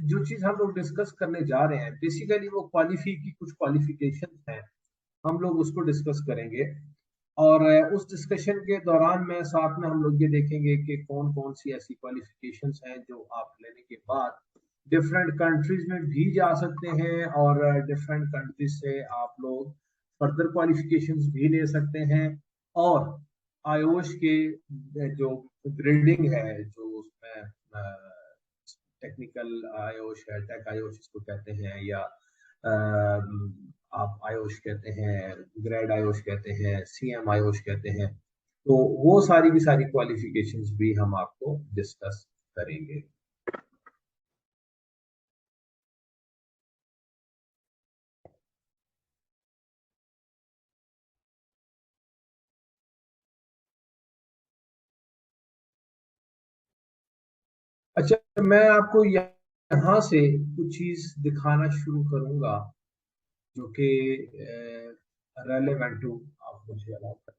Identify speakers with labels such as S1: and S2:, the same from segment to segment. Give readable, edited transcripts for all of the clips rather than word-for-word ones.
S1: जो चीज हम लोग डिस्कस करने जा रहे हैं बेसिकली वो कुछ क्वालिफिकेशन हैं, हम लोग उसको डिस्कस करेंगे। और उस डिस्कशन के दौरान में साथ में हम लोग ये देखेंगे कि कौन कौन सी ऐसी क्वालिफिकेशंस हैं जो आप लेने के बाद डिफरेंट कंट्रीज में भी जा सकते हैं, और डिफरेंट कंट्रीज से आप लोग फर्दर क्वालिफिकेशंस भी ले सकते हैं। और आयोश के जो ग्रेडिंग है, जो उसमें टेक्निकल आयोश है, टेक आयोश इसको कहते हैं, या आप आयोश कहते हैं, ग्रेड आयोश कहते हैं, सीएम आयोश कहते हैं, तो वो सारी की सारी क्वालिफिकेशंस भी हम आपको डिस्कस करेंगे। अच्छा, मैं आपको यहाँ से कुछ चीज दिखाना शुरू करूंगा जो कि रेलेवेंट टू, आप मुझे अलाउ करें।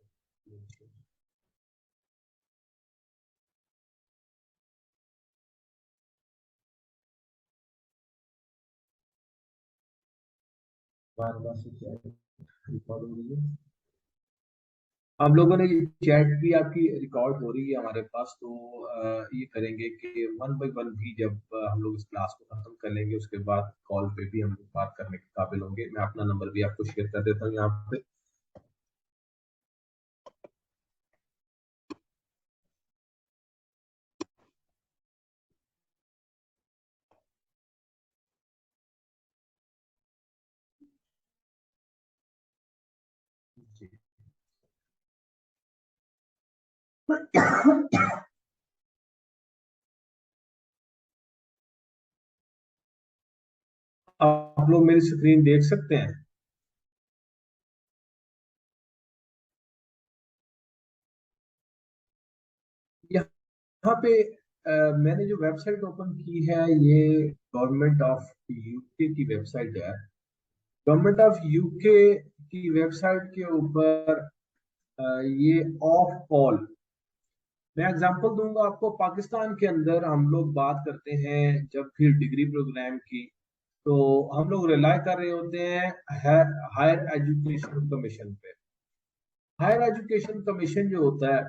S1: बार बार से क्या रिकॉर्ड हो रही है? आप लोगों ने ये चैट भी आपकी रिकॉर्ड हो रही है हमारे पास, तो ये करेंगे कि वन बाय वन भी जब हम लोग इस क्लास को खत्म कर लेंगे उसके बाद कॉल पे भी हम लोग बात करने के काबिल होंगे। मैं अपना नंबर भी आपको शेयर कर देता हूँ यहाँ पे। जी। आप लोग मेरी स्क्रीन देख सकते हैं? यहाँ पे मैंने जो वेबसाइट ओपन की है ये गवर्नमेंट ऑफ यूके की वेबसाइट है। गवर्नमेंट ऑफ यूके की वेबसाइट के ऊपर ये ऑफ कॉल, मैं एग्जांपल दूंगा आपको। पाकिस्तान के अंदर हम लोग बात करते हैं जब फिर डिग्री प्रोग्राम की, तो हम लोग रिलाय कर रहे होते हैं हायर एजुकेशन कमीशन पे। हायर एजुकेशन कमीशन जो होता है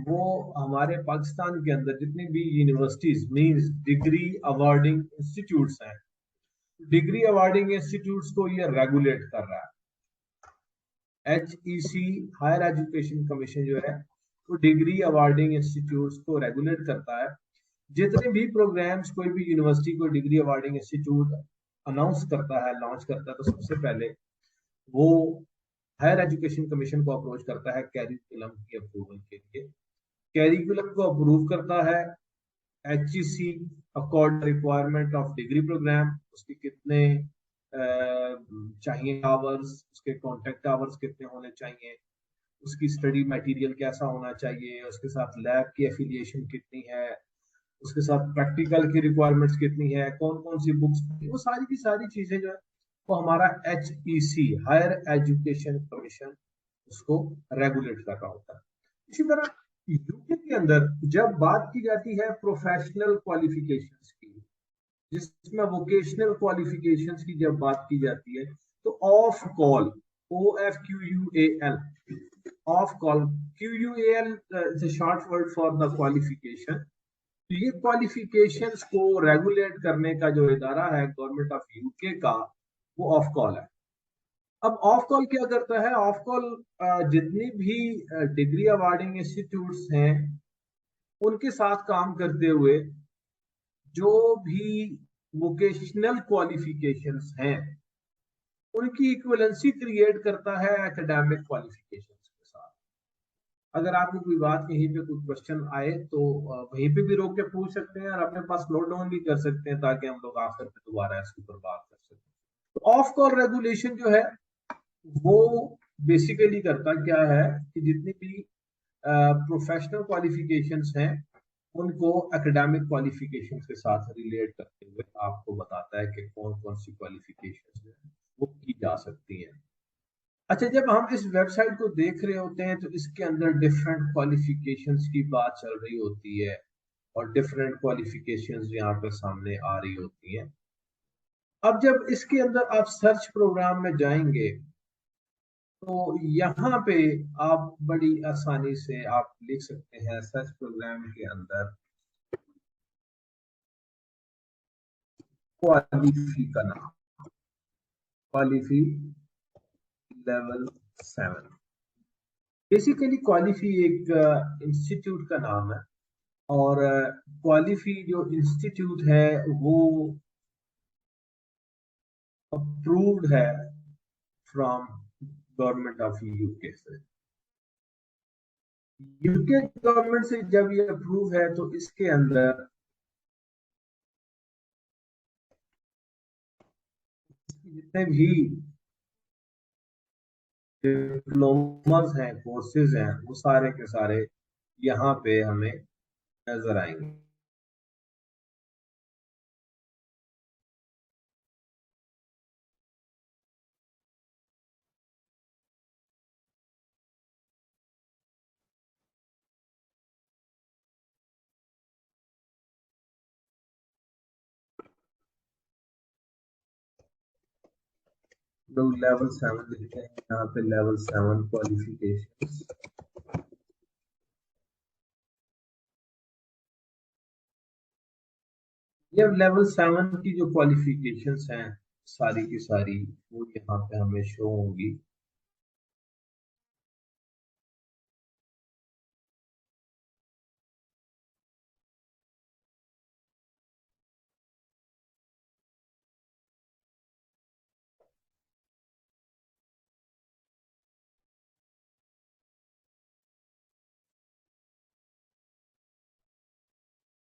S1: वो हमारे पाकिस्तान के अंदर जितनी भी universities means degree awarding institutes हैं, डिग्री अवार्डिंग इंस्टीट्यूट्स को ये रेगुलेट कर रहा है। HEC हायर एजुकेशन कमीशन जो है वो डिग्री अवार्डिंग इंस्टीट्यूट्स को रेगुलेट करता है। जितने भी प्रोग्राम्स कोई भी यूनिवर्सिटी को डिग्री अवार्डिंग इंस्टीट्यूट अनाउंस करता है, लॉन्च करता है, तो सबसे पहले वो हायर एजुकेशन कमीशन को अप्रोच करता है कैरिकुलम की अप्रूवल के लिए। कैरिकुलम को अप्रूव करता है HEC according requirement of degree programme, उसके कितने चाहिए आवर्स, उसके कॉन्टेक्ट आवर्स कितने होने चाहिए, उसकी स्टडी मटेरियल कैसा होना चाहिए, उसके साथ लैब की एफिलिएशन कितनी है, उसके साथ प्रैक्टिकल की रिक्वायरमेंट्स कितनी है, कौन कौन सी बुक्स, वो सारी की सारी चीजें जो है वो हमारा HEC हायर एजुकेशन कमीशन उसको रेगुलेट कर रहा होता है। इसी तरह यूके के अंदर जब बात की जाती है प्रोफेशनल क्वालिफिकेशंस की, जिसमें वोकेशनल क्वालिफिकेशंस की जब बात की जाती है, तो of call, OFQUAL, of call, QUAL is a short word for the qualification. तो ये क्वालिफिकेशंस को रेगुलेट करने का जो इदारा है गवर्नमेंट ऑफ यूके का, वो ऑफ कॉल है। अब ऑफ कॉल क्या करता है? ऑफ कॉल जितनी भी डिग्री अवार्डिंग इंस्टीट्यूट्स हैं उनके साथ काम करते हुए जो भी वोकेशनल क्वालिफिकेशंस हैं उनकी इक्विवेलेंसी क्रिएट करता है एकेडमिक क्वालिफिकेशंस के साथ। अगर आपको कोई बात कहीं पे कोई क्वेश्चन आए तो वहीं पे भी रोक के पूछ सकते हैं और अपने पास नोट डाउन भी कर सकते हैं ताकि हम लोग आखिर में दोबारा इसके ऊपर बात कर सकें। तो ऑफ कॉल रेगुलेशन जो है वो बेसिकली करता क्या है कि जितनी भी प्रोफेशनल क्वालिफिकेशंस हैं उनको एकेडमिक क्वालिफिकेशंस के साथ रिलेट करते हुए आपको बताता है कि कौन कौन सी क्वालिफिकेशंस वो की जा सकती हैं। अच्छा, जब हम इस वेबसाइट को देख रहे होते हैं तो इसके अंदर डिफरेंट क्वालिफिकेशंस की बात चल रही होती है और डिफरेंट क्वालिफिकेशंस यहाँ पे सामने आ रही होती हैं। अब जब इसके अंदर आप सर्च प्रोग्राम में जाएंगे तो यहाँ पे आप बड़ी आसानी से आप लिख सकते हैं सर्च प्रोग्राम के अंदर क्वालिफी का नाम, क्वालिफी लेवल 7। बेसिकली क्वालिफी एक इंस्टीट्यूट का नाम है और क्वालिफी जो इंस्टीट्यूट है वो अप्रूव्ड है फ्रॉम गवर्नमेंट ऑफ यूके से। यूके गवर्नमेंट से जब ये अप्रूव है तो इसके अंदर जितने भी डिप्लोमास हैं, कोर्सेज हैं, वो सारे के सारे यहाँ पे हमें नजर आएंगे। लोग लेवल 7 लिखते हैं यहाँ पे, लेवल 7 क्वालिफिकेशन। ये लेवल 7 की जो क्वालिफिकेशंस हैं सारी की सारी वो यहाँ पे हमें शो होंगी।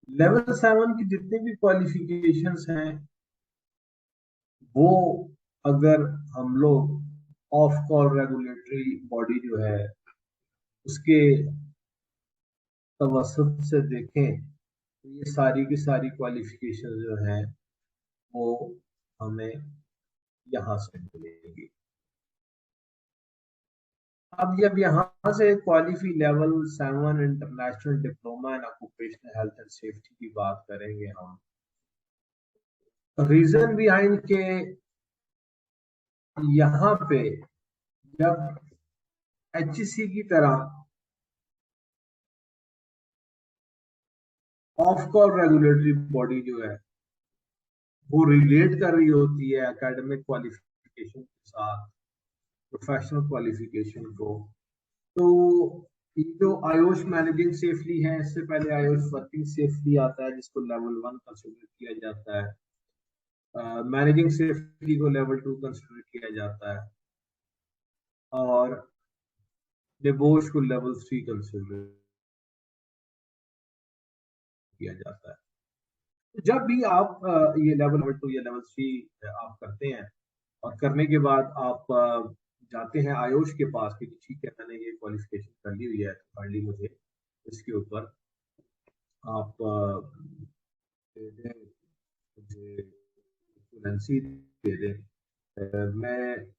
S1: लेवल 7 की जितनी भी क्वालिफिकेशंस हैं वो अगर हम लोग ऑफ कॉल रेगुलेटरी बॉडी जो है उसके तवसत से देखें तो ये सारी की सारी क्वालिफिकेशन जो है वो हमें यहाँ से मिलेगी। अब जब यहाँ से Qualifi level 7 international diploma in occupational health and safety की बात करेंगे हम, रीजन बिहाइंड के यहाँ पे जब एचईसी की तरह ऑफ कॉल रेगुलेटरी बॉडी जो है वो रिलेट कर रही होती है एकेडमिक क्वालिफिकेशन के साथ प्रोफेशनल क्वालिफिकेशन को, तो ये जो आयुष मैनेजिंग सेफली है, इससे पहले आयुष वर्किंग सेफली आता है जिसको लेवल 1 कंसिडर किया जाता है, मैनेजिंग सेफली को लेवल 2 कंसिडर किया जाता है और निबोश को लेवल 3 कंसिडर किया जाता है। जब भी आप ये लेवल 2 या लेवल 3 आप करते हैं और करने के बाद आप जाते हैं आयुष के पास कि ठीक है मैंने ये क्वालिफिकेशन कर ली हुई है, तो फाइनली मुझे इसके ऊपर आप दे दें, मुझे इक्विवेलेंसी दे दें। मैं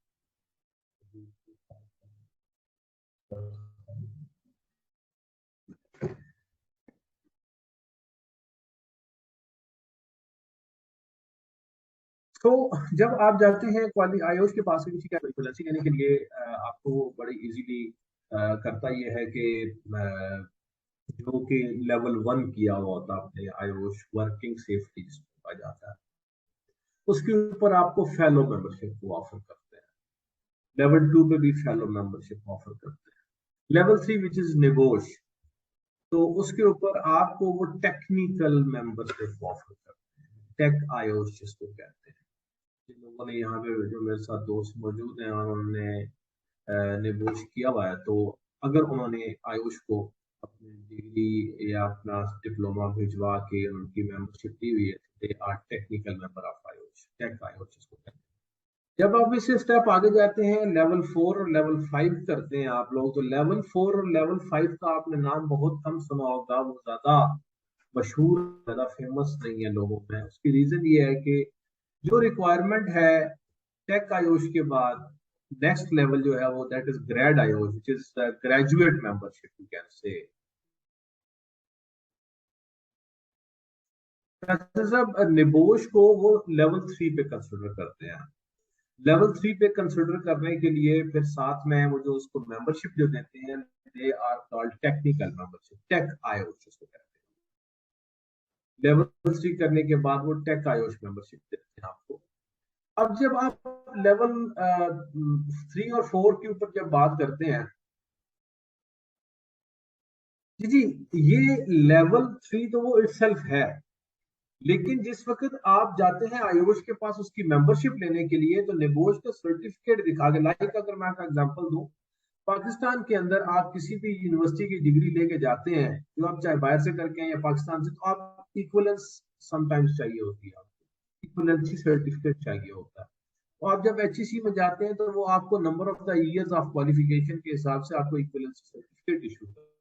S1: तो जब आप जाते हैं क्वाली आयुष के पास किसी का इक्विवेलेंसी लेने के लिए आपको बड़ी इजीली करता ये है कि जो कि लेवल 1 किया हुआ होता है अपने आयुष वर्किंग सेफ्टी जिसको कहा जाता है, उसके ऊपर आपको फेलो मेंबरशिप को ऑफर करते हैं। लेवल 2 पे भी फेलो मेंबरशिप ऑफर करते हैं। लेवल 3 विच इज निगोश, तो उसके ऊपर आपको वो टेक्निकल मेंबरशिप ऑफर करते हैं, टेक आयुष जिसको कहते हैं। जिन लोगों ने यहाँ पे जो मेरे साथ दोस्त मौजूद हैं और उन्होंने निगोश किया हुआ है, तो अगर उन्होंने आयुष को अपनी डिग्री या अपना डिप्लोमा भिजवा के उनकी मेंबरशिप ली हुई है, they are technical member of AYUSH, tech AYUSH जिसको कहते हैं। जब आप इससे स्टेप आगे जाते हैं, लेवल 4 और लेवल 5 करते हैं आप लोग, तो लेवल 4 और लेवल 5 का आपने नाम बहुत कम सुना होगा, वो ज्यादा मशहूर, ज्यादा फेमस नहीं है लोगों में। उसकी रीजन ये है कि जो रिक्वायरमेंट है टेक आयुष के बाद नेक्स्ट लेवल जो है वो that is grade Ayush, which is graduate membership you can say. सब निबोश को वो लेवल 3 पे कंसिडर करते हैं। लेवल 3 पे कंसिडर करने के लिए फिर साथ में वो जो उसको मेंबरशिप जो देते हैं, they are called technical membership, tech IOSH जिसको कहते हैं। लेवल 3 करने के बाद वो टेक आयोश मेंबरशिप देते हैं आपको। अब जब आप लेवल 3 और 4 के ऊपर जब बात करते हैं, जी ये लेवल 3 तो वो इटसेल्फ है, लेकिन जिस वक्त आप जाते हैं आयोश के पास उसकी मेंबरशिप लेने के लिए, तो निबोश का सर्टिफिकेट दिखा के, लाइक अगर मैं आपका एग्जांपल दूं, पाकिस्तान के अंदर आप किसी भी यूनिवर्सिटी की डिग्री लेके जाते हैं, जो आप चाहे बाहर से करके हैं या पाकिस्तान से, तो आप इक्वलेंस समटाइम्स चाहिए होती है, आपको इक्वलेंसी सर्टिफिकेट चाहिए होता है। और आप जब एचईसी में जाते हैं तो वो आपको number of the years of qualification के हिसाब से आपको इक्वलेंसी सर्टिफिकेट इशू करता है।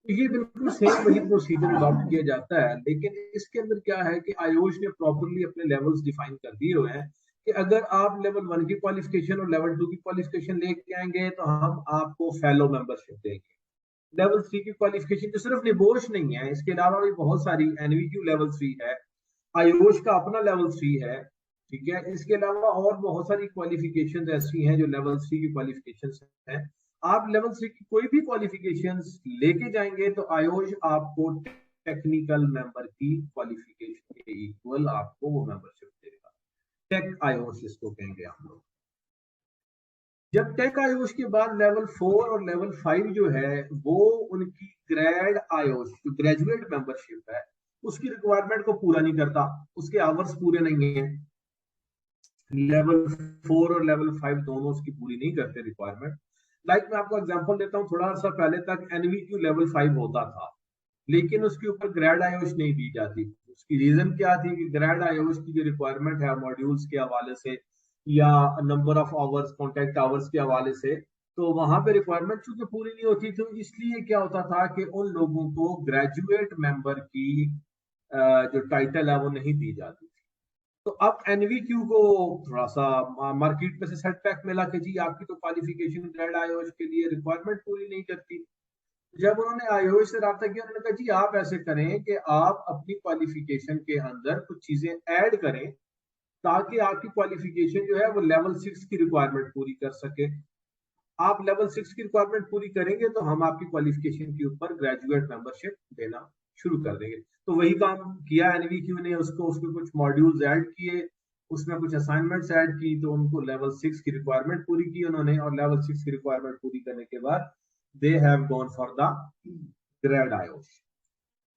S1: ये बिल्कुल सेम वही प्रोसीजर अडॉप्ट किया जाता है, लेकिन इसके अंदर क्या है कि आयोश ने प्रॉपरली अपने लेवल्स डिफाइन कर दिए हुए हैं कि अगर आप लेवल 1 की क्वालिफिकेशन और लेवल 2 की क्वालिफिकेशन लेके आएंगे तो हम आपको फेलो मेंबरशिप देंगे। लेवल 3 की क्वालिफिकेशन जो सिर्फ निबोश नहीं है, इसके अलावा भी बहुत सारी, एनवीक्यू लेवल 3 है, आयोश का अपना लेवल 3 है, ठीक है। इसके अलावा और बहुत सारी क्वालिफिकेशंस ऐसी हैं जो लेवल 3 की क्वालिफिकेशंस हैं। आप लेवल 3 की कोई भी क्वालिफिकेशंस लेके जाएंगे तो आयोश आपको टेक्निकल मेंबर की क्वालिफिकेशन के इक्वल आपको वो मेंबरशिप देगा। टेक आयोश इसको कहेंगे हम लोग। जब टेक आयोश के बाद लेवल 4 और लेवल 5 जो है वो उनकी ग्रेड आयोश जो ग्रेजुएट मेंबरशिप है उसकी रिक्वायरमेंट को पूरा नहीं करता, उसके आवर्स पूरे नहीं है। लेवल 4 और लेवल 5 दोनों उसकी पूरी नहीं करते रिक्वायरमेंट। लाइक मैं आपको एग्जांपल देता हूँ, थोड़ा सा पहले तक एनवीक्यू लेवल 5 होता था, लेकिन उसके ऊपर ग्रेड आयोश नहीं दी जाती। उसकी रीजन क्या थी कि ग्रेड आयोश की जो रिक्वायरमेंट है मॉड्यूल्स के हवाले से या number of hours, contact hours के हवाले से, तो वहां पे रिक्वायरमेंट चूंकि पूरी नहीं होती, तो इसलिए क्या होता था कि उन लोगों को ग्रेजुएट मेंबर की जो टाइटल है वो नहीं दी जाती। तो अब एनवीक्यू को थोड़ा सा मार्केट में से सेटबैक मिला कि जी आपकी तो क्वालिफिकेशन ग्रेड आयोश के लिए रिक्वायरमेंट पूरी नहीं करती। जब उन्होंने आयोश से रब्ता किया, उन्होंने कहा जी आप ऐसे करें कि आप अपनी क्वालिफिकेशन के अंदर कुछ चीजें ऐड करें ताकि आपकी क्वालिफिकेशन जो है वो लेवल 6 की रिक्वायरमेंट पूरी कर सके। आप लेवल 6 की रिक्वायरमेंट पूरी करेंगे तो हम आपकी क्वालिफिकेशन के ऊपर ग्रेजुएट मेंबरशिप देना शुरू कर देंगे। तो वही काम किया एनवीक्यू ने, उसको उसमें कुछ मॉड्यूल्स ऐड किए, उसमें कुछ असाइनमेंट्स ऐड की, तो उनको लेवल 6 की रिक्वायरमेंट पूरी की उन्होंने, और लेवल 6 की रिक्वायरमेंट पूरी करने के बाद they have gone for the grade IOSH.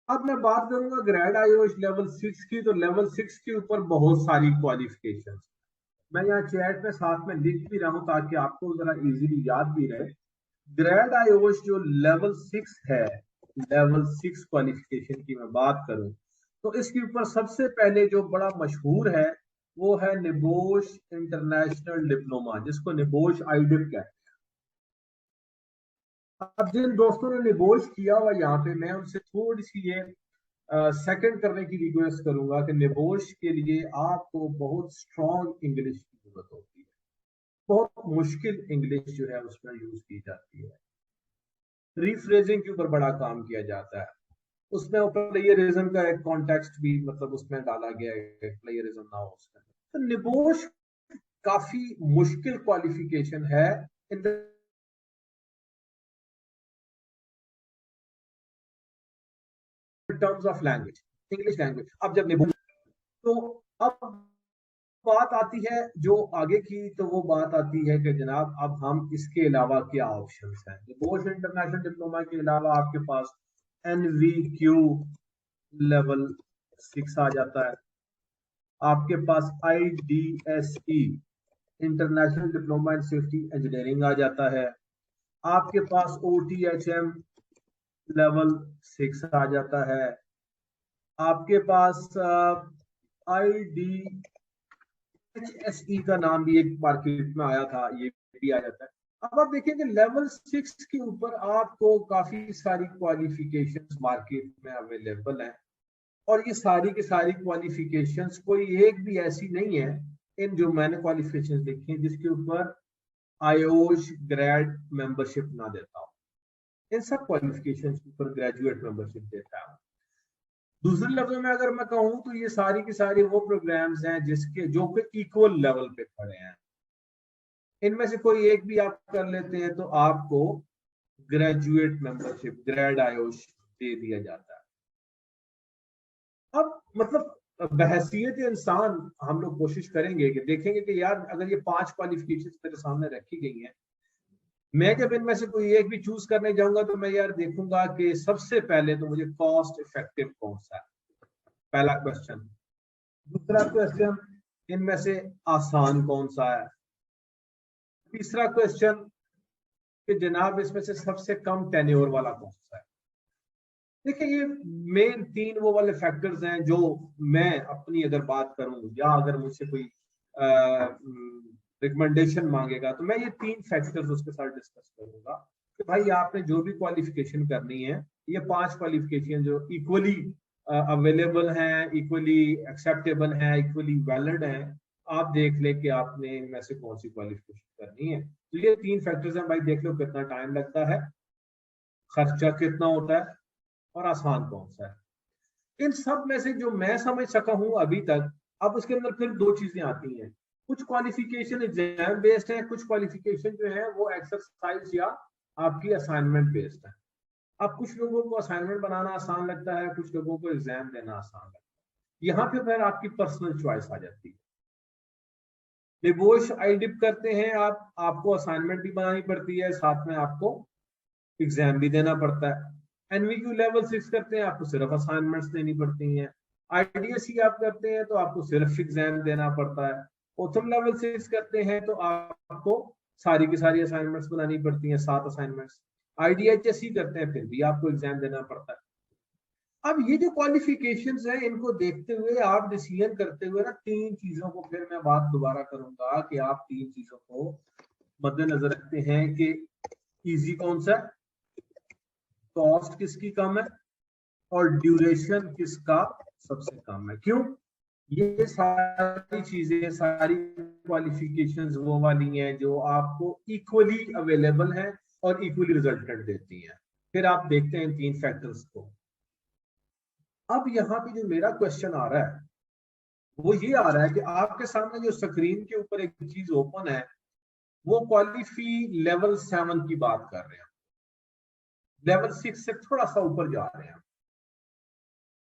S1: अब मैं बात करूंगा ग्रेड आयोश लेवल 6 की, तो लेवल 6 के ऊपर बहुत सारी क्वालिफिकेशन मैं यहाँ चैट में साथ में लिख भी रहा हूँ ताकि आपको जरा इजीली याद भी रहे। ग्रेड आयोश जो लेवल 6 है, लेवल 6 क्वालिफिकेशन की मैं बात करूं तो इसके ऊपर सबसे पहले जो बड़ा मशहूर है वो है निबोश इंटरनेशनल डिप्लोमा, जिसको निबोश आईडिप कहते हैं। अब जिन दोस्तों ने निबोश किया हुआ यहाँ पे, मैं उनसे थोड़ी सी ये सेकंड करने की रिक्वेस्ट करूंगा कि निबोश के लिए आपको बहुत स्ट्रॉन्ग इंग्लिश की जरूरत होती है। बहुत मुश्किल इंग्लिश जो है उसमें यूज की जाती है। रीफ्रेजिंग के ऊपर बड़ा काम किया जाता है। उसमें प्लेयरिज्म का एक कॉन्टेक्स्ट भी मतलब उसमें डाला गया है, प्लेयरिज्म ना हो उसमें। तो निबोश काफी मुश्किल क्वालिफिकेशन है in terms of language, English language. अब जब निबोश, तो अब बात आती है जो आगे की, तो वो बात आती है कि जनाब अब हम इसके अलावा क्या ऑप्शंस हैं। निबोश इंटरनेशनल डिप्लोमा के अलावा आपके पास एनवीक्यू लेवल 6 आ जाता है, आपके पास IDSE international diploma in safety engineering आ जाता है, आपके पास OTHM लेवल 6 आ जाता है, आपके पास IDHSE का नाम भी एक मार्केट में आया था, ये भी आ जाता है। अब आप देखेंगे लेवल 6 के ऊपर आपको काफी सारी क्वालिफिकेशंस मार्केट में अवेलेबल हैं, और ये सारी की सारी क्वालिफिकेशंस कोई एक भी ऐसी नहीं है इन जो मैंने क्वालिफिकेशंस देखी हैं जिसके ऊपर आयोश ग्रेड मेंबरशिप ना देता हो। इन सब क्वालिफिकेशंस के ऊपर ग्रेजुएट मेंबरशिप देता है। दूसरे लफ्जों में अगर मैं कहूँ तो ये सारी की सारी वो प्रोग्राम्स हैं जिसके जो कि इक्वल लेवल पे खड़े हैं। इनमें से कोई एक भी आप कर लेते हैं तो आपको ग्रेजुएट मेंबरशिप ग्रेड आयोश दे दिया जाता है। अब मतलब बहसीत इंसान हम लोग कोशिश करेंगे कि देखेंगे कि यार अगर ये 5 क्वालिफिकेशन मेरे सामने रखी गई हैं, मैं जब इनमें से कोई एक भी चूज करने जाऊंगा तो मैं यार देखूंगा कि सबसे पहले तो मुझे कॉस्ट इफेक्टिव कौन सा है, पहला क्वेश्चन। दूसरा क्वेश्चन, इनमें से आसान कौन सा है। तीसरा क्वेश्चन कि जनाब इसमें से सबसे कम टेन्योर वाला कौन सा है। देखिए ये मेन 3 वो वाले फैक्टर्स हैं जो मैं अपनी अगर बात करूं या अगर मुझसे कोई रिकमेंडेशन मांगेगा तो मैं ये 3 फैक्टर्स उसके साथ डिस्कस करूंगा कि भाई आपने जो भी क्वालिफिकेशन करनी है, ये 5 क्वालिफिकेशन जो इक्वली अवेलेबल हैं, इक्वली एक्सेप्टेबल हैं, इक्वली वैलिड हैं, आप देख ले कि आपने इनमें से कौन सी क्वालिफिकेशन करनी है। तो ये 3 फैक्टर्स हैं भाई, देख लो कितना टाइम लगता है, खर्चा कितना होता है और आसान कौन सा है। इन सब में से जो मैं समझ सका हूं अभी तक, अब उसके अंदर फिर 2 चीजें आती हैं। कुछ क्वालिफिकेशन एग्जाम बेस्ड है, कुछ क्वालिफिकेशन जो है वो एक्सरसाइज या आपकी असाइनमेंट बेस्ड है। अब कुछ लोगों को असाइनमेंट बनाना आसान लगता है, कुछ लोगों को एग्जाम देना आसान लगता है। यहाँ पे फिर आपकी पर्सनल चॉइस आ जाती है। निबोश आई डिप करते हैं आप, आपको असाइनमेंट भी बनानी पड़ती है, साथ में आपको एग्जाम भी देना पड़ता है। एनवीक्यू लेवल 6 करते हैं, आपको सिर्फ असाइनमेंट्स देनी पड़ती हैं। आईडीएसई आप करते हैं तो आपको सिर्फ एग्जाम देना पड़ता है। ओथम लेवल 6 करते हैं तो आपको सारी की सारी असाइनमेंट्स बनानी पड़ती हैं, 7 असाइनमेंट्स। आईडीएचएसई करते हैं फिर भी आपको एग्जाम देना पड़ता है। अब ये जो क्वालिफिकेशंस हैं इनको देखते हुए आप डिसीजन करते हुए ना 3 चीजों को, फिर मैं बात दोबारा करूंगा कि आप 3 चीजों को मद्देनजर रखते हैं कि इजी कौन सा है, कॉस्ट किसकी कम है और ड्यूरेशन किसका सबसे कम है। क्यों? ये सारी चीजें, सारी क्वालिफिकेशंस वो वाली हैं जो आपको इक्वली अवेलेबल हैं और इक्वली रिजल्टेंट देती हैं। फिर आप देखते हैं इन 3 फैक्टर्स को। अब यहाँ पे जो मेरा क्वेश्चन आ रहा है वो ये आ रहा है कि आपके सामने जो स्क्रीन के ऊपर एक चीज ओपन है, वो क्वालिफी लेवल 7 की बात कर रहे हैं, लेवल 6 से थोड़ा सा ऊपर जा रहे हैं।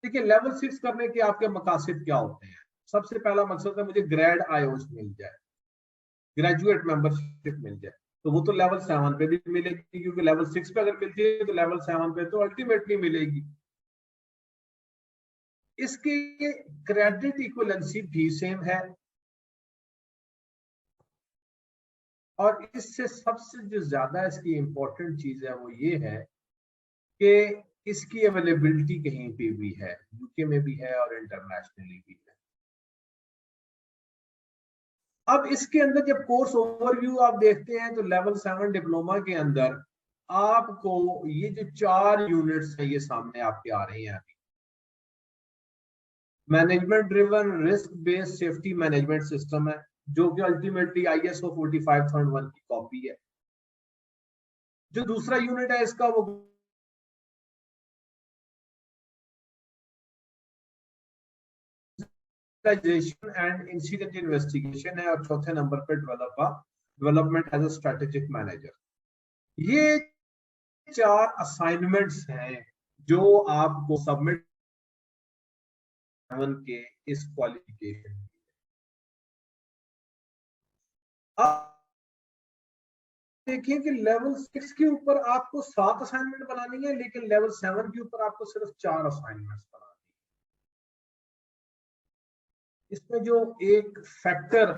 S1: देखिए लेवल 6 करने के आपके मकासद क्या होते हैं। सबसे पहला मकसद है मुझे ग्रेड आयोज मिल जाए, ग्रेजुएट मेंबरशिप मिल जाए। तो वो तो लेवल 7 पे भी मिलेगी, क्योंकि लेवल 6 पे अगर मिलती है तो लेवल 7 पे तो अल्टीमेटली मिलेगी। इसकी क्रेडिट इक्वलेंसी भी सेम है, और इससे सबसे जो ज्यादा इसकी इंपॉर्टेंट चीज है वो ये है कि इसकी अवेलेबिलिटी कहीं पे भी है, यूके में भी है और इंटरनेशनली भी है। अब इसके अंदर जब कोर्स ओवरव्यू आप देखते हैं तो लेवल 7 डिप्लोमा के अंदर आपको ये जो 4 यूनिट्स है ये सामने आपके आ रही हैं अभी। Management driven risk based safety management system है, जो कि अल्टीमेटली आईएसओ 45.1 की कॉपी है। जो दूसरा यूनिट है इसका वो एंड इंसिडेंट इन्वेस्टिगेशन है, और चौथे नंबर पे development as a strategic manager. ये 4 असाइनमेंट्स हैं जो आपको सबमिट के इस क्वालिफिकेशन। अब देखिए कि लेवल 6 के ऊपर आपको 7 असाइनमेंट बनानी है, लेकिन लेवल 7 के ऊपर आपको सिर्फ 4 असाइनमेंट्स बनानी है। इसमें जो एक फैक्टर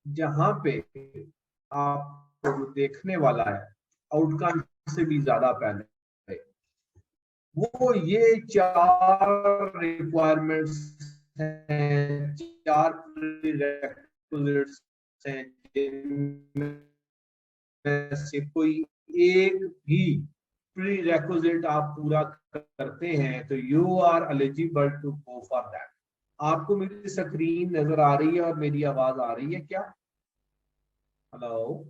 S1: जहां पे आपको जो देखने वाला है आउटकम से भी ज्यादा पहले, वो ये 4 रिक्वायरमेंट्स हैं, 4 प्रीरेक्विजिट्स हैं, जिनमें से कोई एक भी प्री रेक्विजिट आप पूरा करते हैं तो you are eligible to go for that. आपको मेरी स्क्रीन नजर आ रही है और मेरी आवाज आ रही है क्या? हेलो?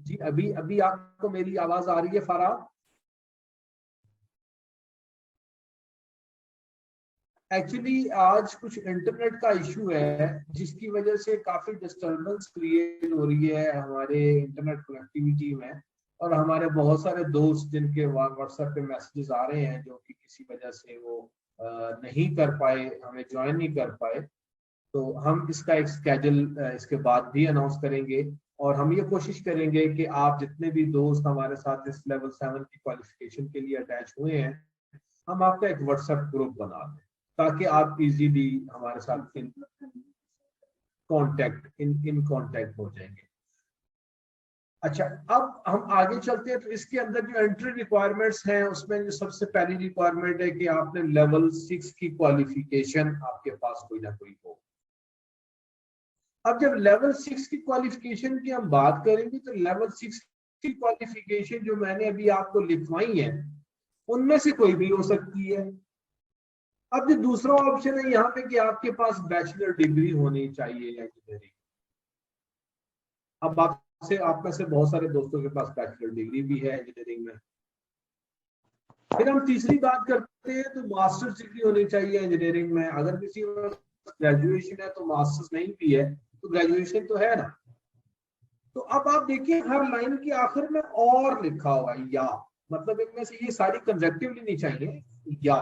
S1: जी अभी अभी आपको मेरी आवाज आ रही है फारा? एक्चुअली आज कुछ इंटरनेट का इशू है जिसकी वजह से काफी डिस्टरबेंस क्रिएट हो रही है हमारे इंटरनेट कनेक्टिविटी में। और हमारे बहुत सारे दोस्त जिनके व्हाट्सएप पे मैसेजेस आ रहे हैं जो कि किसी वजह से वो नहीं कर पाए, हमें ज्वाइन नहीं कर पाए। तो हम इसका एक स्केड्यूल इसके बाद भी अनाउंस करेंगे। और हम ये कोशिश करेंगे कि आप जितने भी दोस्त हमारे साथ इस लेवल 7 की क्वालिफिकेशन के लिए अटैच हुए हैं, हम आपका एक व्हाट्सएप ग्रुप बना दें ताकि आप इजीली हमारे साथ इन कांटेक्ट हो जाएंगे। अच्छा, अब हम आगे चलते हैं। तो इसके अंदर जो एंट्री रिक्वायरमेंट्स हैं उसमें जो सबसे पहली रिक्वायरमेंट है कि आपने लेवल 6 की क्वालिफिकेशन आपके पास कोई ना कोई हो। अब जब लेवल 6 की क्वालिफिकेशन की हम बात करेंगे तो लेवल 6 की क्वालिफिकेशन जो मैंने अभी आपको लिखवाई है उनमें से कोई भी हो सकती है। अब जो दूसरा ऑप्शन है यहाँ पे कि आपके पास बैचलर डिग्री होनी चाहिए इंजीनियरिंग। अब आपसे आप में से बहुत सारे दोस्तों के पास बैचलर डिग्री भी है इंजीनियरिंग में। फिर हम तीसरी बात करते हैं तो मास्टर्स डिग्री होनी चाहिए इंजीनियरिंग में। अगर किसी में ग्रेजुएशन है तो मास्टर्स नहीं भी है तो ग्रेजुएशन तो है ना। तो अब आप देखिए हर लाइन के आखिर में और लिखा हुआ है या, मतलब इनमें से ये सारी कंजक्टिव लेनी चाहिए। या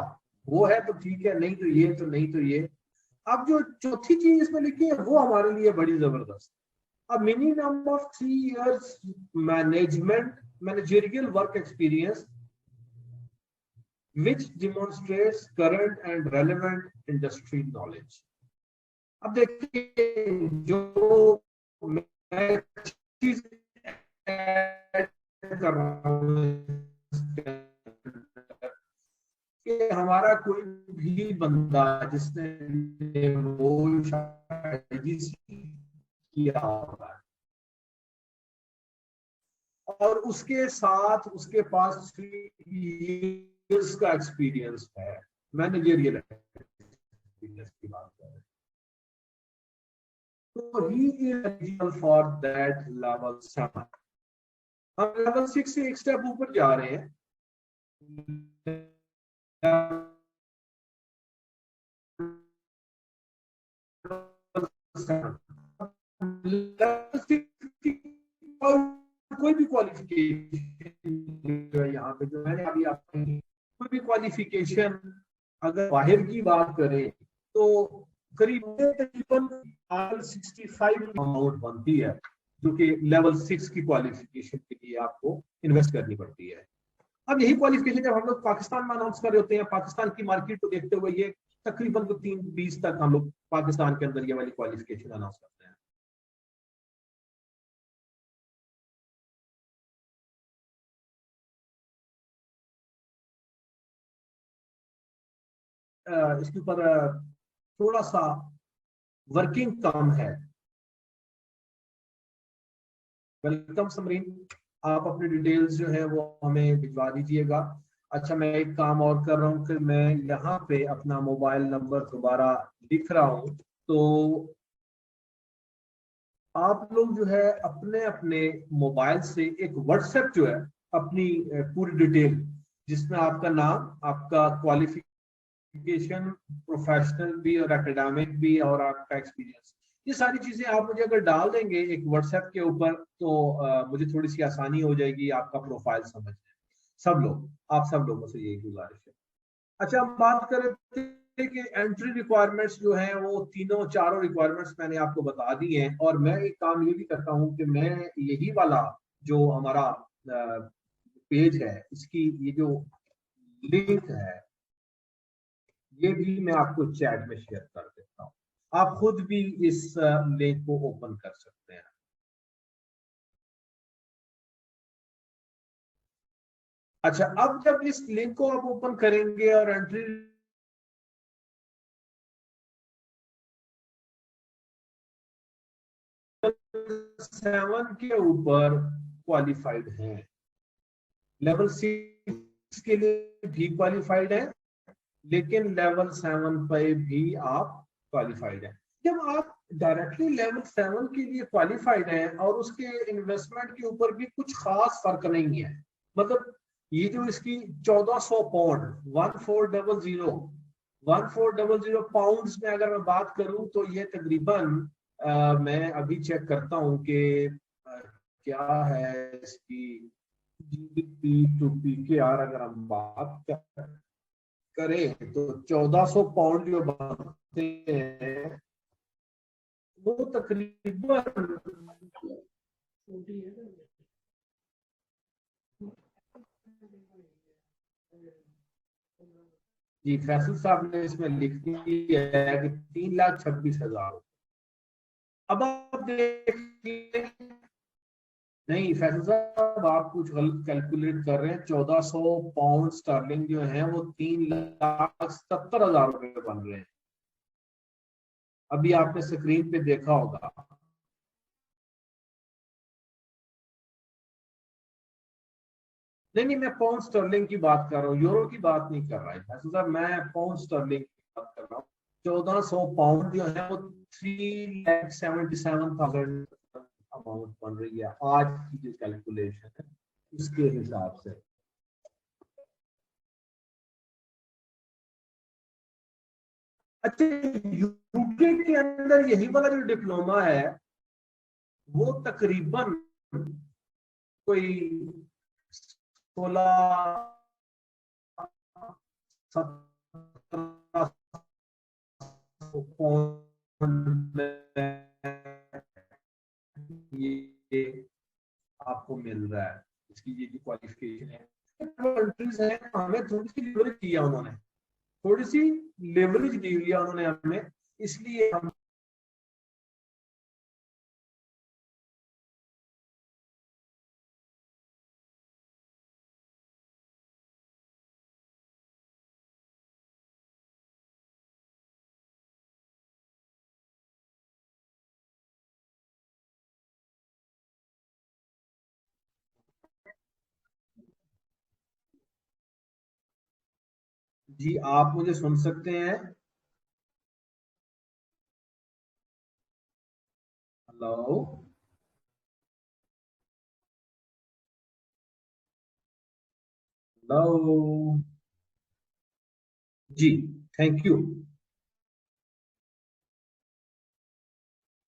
S1: वो है तो ठीक है, नहीं तो ये, तो नहीं तो ये। अब जो चौथी चीज इसमें लिखी है वो हमारे लिए बड़ी जबरदस्त। A minimum of 3 years managerial work experience which demonstrates current and relevant industry knowledge. अब देखिए जो मैं चीज ऐड कर रहा हूँ कि हमारा कोई भी बंदा जिसने वो किया होगा और उसके साथ उसके पास 3 years का एक्सपीरियंस है, मैनेजरियल एक्सपीरियंस की बात कर रहे हैं, तो he is eligible for that level 7। हम लेवल 6 से एक स्टेप ऊपर जा रहे हैं। कोई भी क्वालिफिकेशन यहाँ पे जो मैंने अभी आपको कोई भी क्वालिफिकेशन अगर बाहर की बात करें तो करीब तकरीबन 65 अमाउंट बनती है जो कि लेवल 6 की क्वालिफिकेशन के लिए आपको इन्वेस्ट करनी पड़ती है। अब यही क्वालिफिकेशन जब हम लोग पाकिस्तान में अनाउंस कर रहे होते हैं, पाकिस्तान की मार्केट को देखते हुए ये तकरीबन 3-20 तक हम लोग पाकिस्तान के अंदर ये वाली क्वालिफिकेशन अनाउंस करते हैं। इसके ऊपर थोड़ा सा वर्किंग कम है। वेलकम समरीन, आप अपनी डिटेल्स जो है वो हमें भिजवा दीजिएगा। अच्छा, मैं एक काम और कर रहा हूँ कि मैं यहाँ पे अपना मोबाइल नंबर दोबारा लिख रहा हूँ। तो आप लोग जो है अपने अपने मोबाइल से एक व्हाट्सएप जो है अपनी पूरी डिटेल जिसमें आपका नाम, आपका क्वालिफिकेशन, प्रोफेशनल भी और एकेडमिक भी और आपका एक्सपीरियंस, ये सारी चीजें आप मुझे अगर डाल देंगे एक व्हाट्सएप के ऊपर तो मुझे थोड़ी सी आसानी हो जाएगी आपका प्रोफाइल समझने। सब लोग, आप सब लोगों से यही गुजारिश है। अच्छा, हम बात करें कि एंट्री रिक्वायरमेंट्स जो हैं वो तीनों चारों रिक्वायरमेंट्स मैंने आपको बता दी हैं। और मैं एक काम ये भी करता हूँ कि मैं यही वाला जो हमारा पेज है इसकी ये जो लिंक है ये भी मैं आपको चैट में शेयर कर देता हूँ। आप खुद भी इस लिंक को ओपन कर सकते हैं। अच्छा, अब जब इस लिंक को आप ओपन करेंगे और एंट्री 7 के ऊपर क्वालिफाइड हैं, लेवल 6 के लिए भी क्वालिफाइड है, लेकिन लेवल 7 पे भी आप क्वालिफाइड है। जब आप डायरेक्टली लेवल 7 के लिए क्वालिफाइड हैं और उसके इन्वेस्टमेंट के ऊपर भी कुछ खास फर्क नहीं है, मतलब ये जो इसकी 1400 पाउंड 1400 पाउंड्स में अगर मैं बात करूं तो ये तकरीबन मैं अभी चेक करता हूं कि क्या है इसकी जीडीपी टू पीकेआर अगर हम बात करें तो 1400 पाउंड जो बनते हैं वो तकरीबन जी फैसल साहब ने इसमें लिख दिया है कि 3,26,000। अब आप देखिए, नहीं फैसल साहब आप कुछ गलत कैलकुलेट कर रहे हैं। 1400 पाउंड स्टर्लिंग जो है वो 3,70,000 रुपए बन रहे हैं। अभी आपने स्क्रीन पे देखा होगा। नहीं नहीं, मैं पाउंड स्टर्लिंग की बात कर रहा हूँ, यूरो की बात नहीं कर रहा है फैसल साहब, मैं पाउंड स्टर्लिंग की बात कर रहा हूँ। 1400 पाउंड जो है वो 3,77,000 अमाउंट बन रही है आज की जो कैलकुलेशन है उसके हिसाब से। अच्छा, यूके के अंदर यही वाला जो डिप्लोमा है वो तकरीबन कोई 16-17 ये आपको मिल रहा है। इसकी ये जो क्वालिफिकेशन है, कंट्रीज है हमें थोड़ी सी लिवरेज दिया उन्होंने, थोड़ी सी लेवरेज दी हुई है उन्होंने हमें, इसलिए हम जी आप मुझे सुन सकते हैं? Hello hello ji, thank you.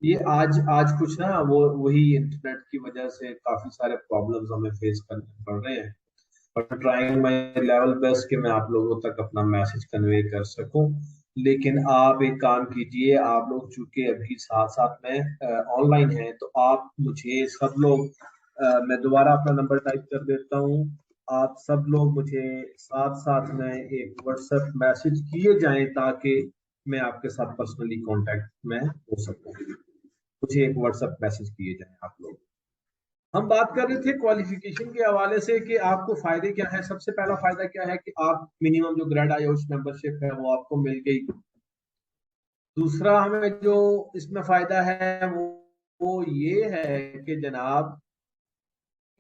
S1: ये आज कुछ ना वो वही इंटरनेट की वजह से काफी सारे प्रॉब्लम्स हमें फेस करने पड़ रहे हैं, और ट्राइंग माय लेवल बेस्ट कि मैं आप लोगों तक अपना मैसेज कन्वे कर सकूं। लेकिन आप एक काम कीजिए, आप लोग चूंकि अभी साथ साथ में ऑनलाइन हैं तो आप मुझे सब लोग मैं दोबारा अपना नंबर टाइप कर देता हूं। आप सब लोग मुझे साथ साथ में एक व्हाट्सएप मैसेज किए जाएं ताकि मैं आपके साथ पर्सनली कांटेक्ट में हो सकूं। मुझे एक व्हाट्सएप मैसेज किए जाएं आप लोग। हम बात कर रहे थे क्वालिफिकेशन के हवाले से कि आपको फायदे क्या है। सबसे पहला फायदा क्या है कि आप मिनिमम जो ग्रेड आईओएस मेंबरशिप है वो आपको मिल गई। दूसरा हमें जो इसमें फायदा है वो ये है कि जनाब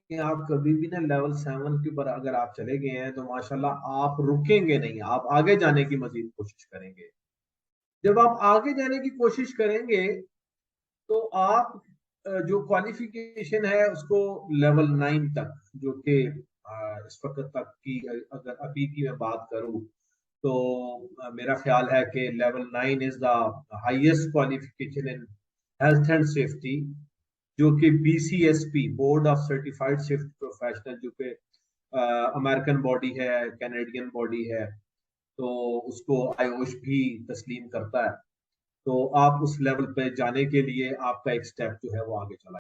S1: कि आप कभी भी ना लेवल 7 के ऊपर अगर आप चले गए हैं तो माशाल्लाह आप रुकेंगे नहीं, आप आगे जाने की मजीद कोशिश करेंगे। जब आप आगे जाने की कोशिश करेंगे तो आप जो क्वालिफिकेशन है उसको लेवल 9 तक, जो कि इस वक्त तक की अगर अभी की मैं बात करूं तो मेरा ख्याल है कि level 9 is the highest qualification in health and safety, जो कि BCSP board of certified safety professional जो कि अमेरिकन बॉडी है, कैनेडियन बॉडी है, तो उसको आयोश भी तस्लीम करता है। तो आप उस लेवल पे जाने के लिए आपका एक स्टेप जो है वो आगे चला